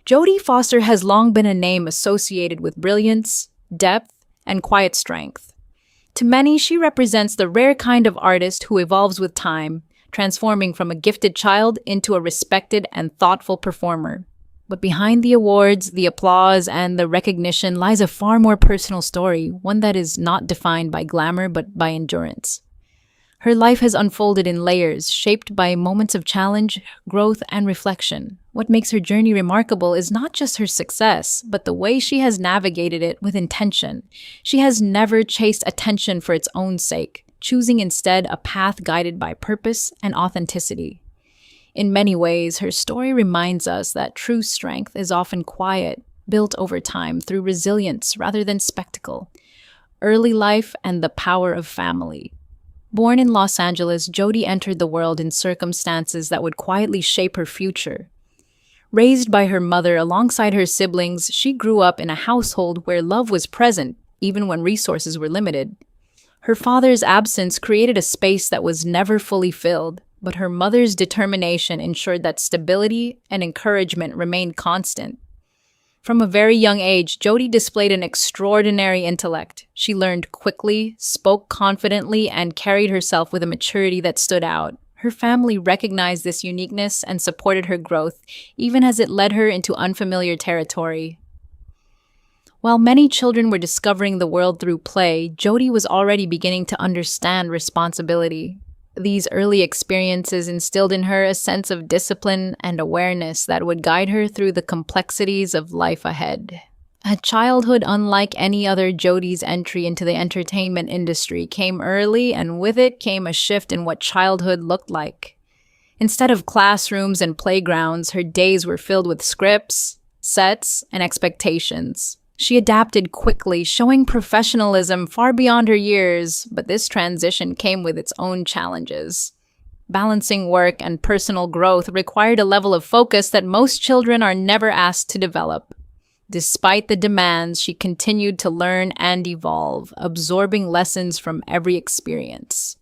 Jodie Foster has long been a name associated with brilliance, depth, and quiet strength. To many, she represents the rare kind of artist who evolves with time, transforming from a gifted child into a respected and thoughtful performer. But behind the awards, the applause, and the recognition lies a far more personal story, one that is not defined by glamour but by endurance. Her life has unfolded in layers, shaped by moments of challenge, growth, and reflection. What makes her journey remarkable is not just her success, but the way she has navigated it with intention. She has never chased attention for its own sake, choosing instead a path guided by purpose and authenticity. In many ways, her story reminds us that true strength is often quiet, built over time through resilience rather than spectacle, early life, and the power of family. Born in Los Angeles, Jodie entered the world in circumstances that would quietly shape her future. Raised by her mother alongside her siblings, she grew up in a household where love was present, even when resources were limited. Her father's absence created a space that was never fully filled, but her mother's determination ensured that stability and encouragement remained constant. From a very young age, Jodie displayed an extraordinary intellect. She learned quickly, spoke confidently, and carried herself with a maturity that stood out. Her family recognized this uniqueness and supported her growth, even as it led her into unfamiliar territory. While many children were discovering the world through play, Jodie was already beginning to understand responsibility. These early experiences instilled in her a sense of discipline and awareness that would guide her through the complexities of life ahead. A childhood unlike any other, Jodie's entry into the entertainment industry came early, and with it came a shift in what childhood looked like. Instead of classrooms and playgrounds, her days were filled with scripts, sets, and expectations. She adapted quickly, showing professionalism far beyond her years, but this transition came with its own challenges. Balancing work and personal growth required a level of focus that most children are never asked to develop. Despite the demands, she continued to learn and evolve, absorbing lessons from every experience.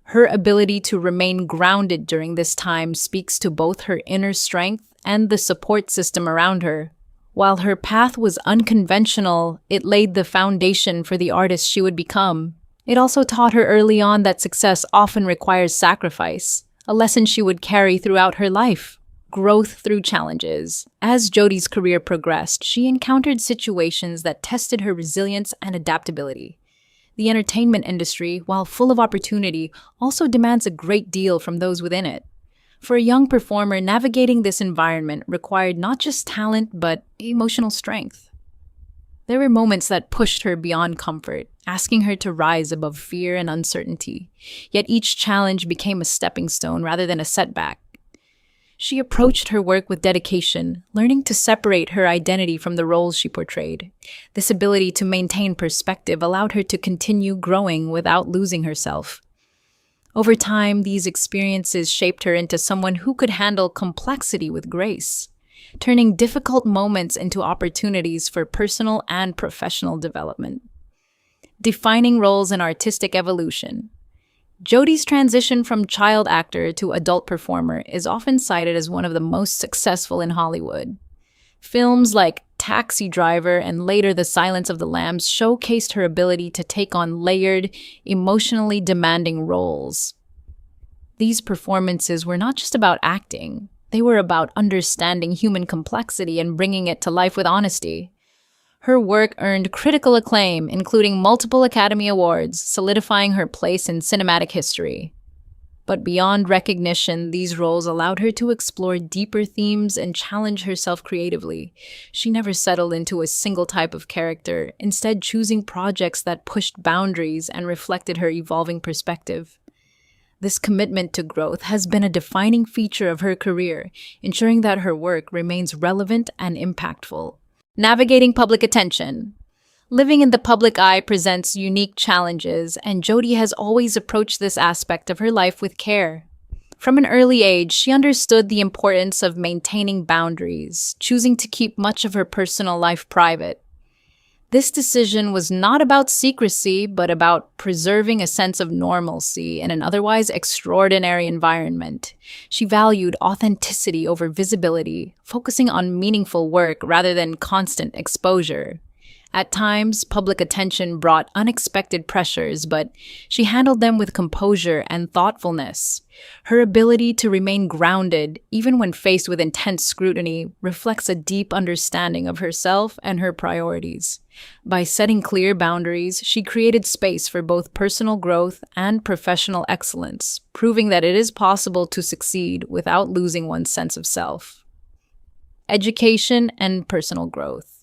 Her ability to remain grounded during this time speaks to both her inner strength and the support system around her. While her path was unconventional, it laid the foundation for the artist she would become. It also taught her early on that success often requires sacrifice, a lesson she would carry throughout her life. Growth through challenges. As Jodie's career progressed, she encountered situations that tested her resilience and adaptability. The entertainment industry, while full of opportunity, also demands a great deal from those within it. For a young performer, navigating this environment required not just talent, but emotional strength. There were moments that pushed her beyond comfort, asking her to rise above fear and uncertainty. Yet each challenge became a stepping stone rather than a setback. She approached her work with dedication, learning to separate her identity from the roles she portrayed. This ability to maintain perspective allowed her to continue growing without losing herself. Over time, these experiences shaped her into someone who could handle complexity with grace, turning difficult moments into opportunities for personal and professional development. Defining roles in artistic evolution. Jodie's transition from child actor to adult performer is often cited as one of the most successful in Hollywood. Films like Taxi Driver and later The Silence of the Lambs showcased her ability to take on layered, emotionally demanding roles. These performances were not just about acting, they were about understanding human complexity and bringing it to life with honesty. Her work earned critical acclaim, including multiple Academy Awards, solidifying her place in cinematic history. But beyond recognition, these roles allowed her to explore deeper themes and challenge herself creatively. She never settled into a single type of character, instead choosing projects that pushed boundaries and reflected her evolving perspective. This commitment to growth has been a defining feature of her career, ensuring that her work remains relevant and impactful. Navigating public attention. Living in the public eye presents unique challenges, and Jodie has always approached this aspect of her life with care. From an early age, she understood the importance of maintaining boundaries, choosing to keep much of her personal life private. This decision was not about secrecy, but about preserving a sense of normalcy in an otherwise extraordinary environment. She valued authenticity over visibility, focusing on meaningful work rather than constant exposure. At times, public attention brought unexpected pressures, but she handled them with composure and thoughtfulness. Her ability to remain grounded, even when faced with intense scrutiny, reflects a deep understanding of herself and her priorities. By setting clear boundaries, she created space for both personal growth and professional excellence, proving that it is possible to succeed without losing one's sense of self. Education and personal growth.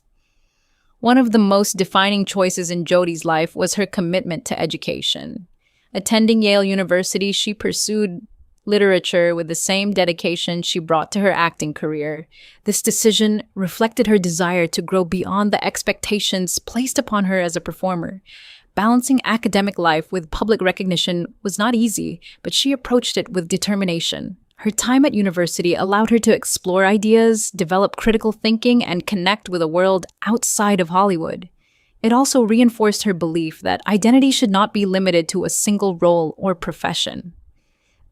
One of the most defining choices in Jodie's life was her commitment to education. Attending Yale University, she pursued literature with the same dedication she brought to her acting career. This decision reflected her desire to grow beyond the expectations placed upon her as a performer. Balancing academic life with public recognition was not easy, but she approached it with determination. Her time at university allowed her to explore ideas, develop critical thinking, and connect with a world outside of Hollywood. It also reinforced her belief that identity should not be limited to a single role or profession.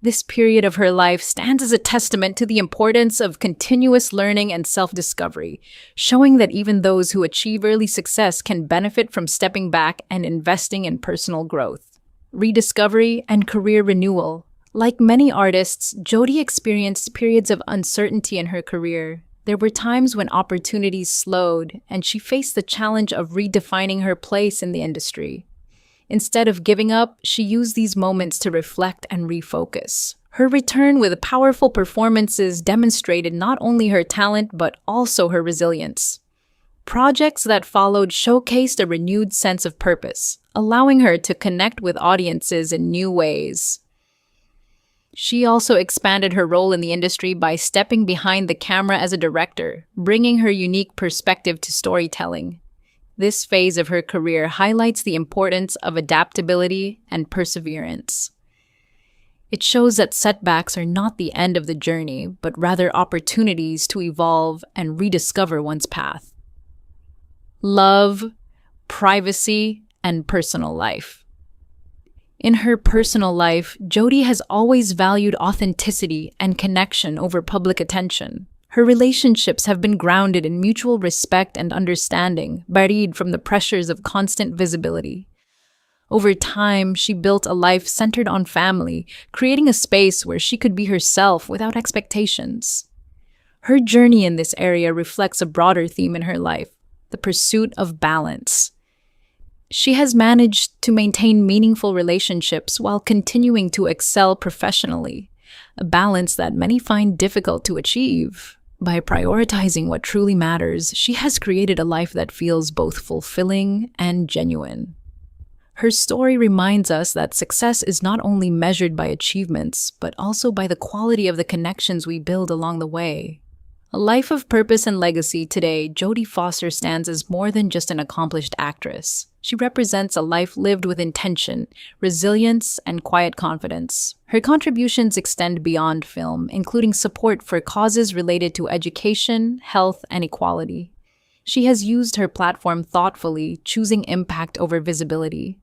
This period of her life stands as a testament to the importance of continuous learning and self-discovery, showing that even those who achieve early success can benefit from stepping back and investing in personal growth. Rediscovery and career renewal. Like many artists, Jodie experienced periods of uncertainty in her career. There were times when opportunities slowed, and she faced the challenge of redefining her place in the industry. Instead of giving up, she used these moments to reflect and refocus. Her return with powerful performances demonstrated not only her talent but also her resilience. Projects that followed showcased a renewed sense of purpose, allowing her to connect with audiences in new ways. She also expanded her role in the industry by stepping behind the camera as a director, bringing her unique perspective to storytelling. This phase of her career highlights the importance of adaptability and perseverance. It shows that setbacks are not the end of the journey, but rather opportunities to evolve and rediscover one's path. Love, privacy, and personal life. In her personal life, Jodie has always valued authenticity and connection over public attention. Her relationships have been grounded in mutual respect and understanding, buried from the pressures of constant visibility. Over time, she built a life centered on family, creating a space where she could be herself without expectations. Her journey in this area reflects a broader theme in her life, the pursuit of balance. She has managed to maintain meaningful relationships while continuing to excel professionally, a balance that many find difficult to achieve. By prioritizing what truly matters, she has created a life that feels both fulfilling and genuine. Her story reminds us that success is not only measured by achievements, but also by the quality of the connections we build along the way. A life of purpose and legacy today, Jodie Foster stands as more than just an accomplished actress. She represents a life lived with intention, resilience, and quiet confidence. Her contributions extend beyond film, including support for causes related to education, health, and equality. She has used her platform thoughtfully, choosing impact over visibility.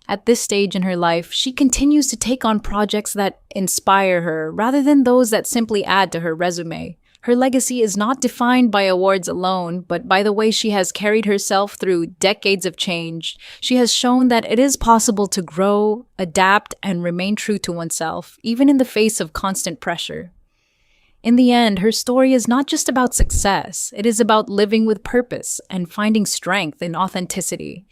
At this stage in her life, she continues to take on projects that inspire her rather than those that simply add to her resume. Her legacy is not defined by awards alone, but by the way she has carried herself through decades of change. She has shown that it is possible to grow, adapt, and remain true to oneself, even in the face of constant pressure. In the end, her story is not just about success. It is about living with purpose and finding strength in authenticity.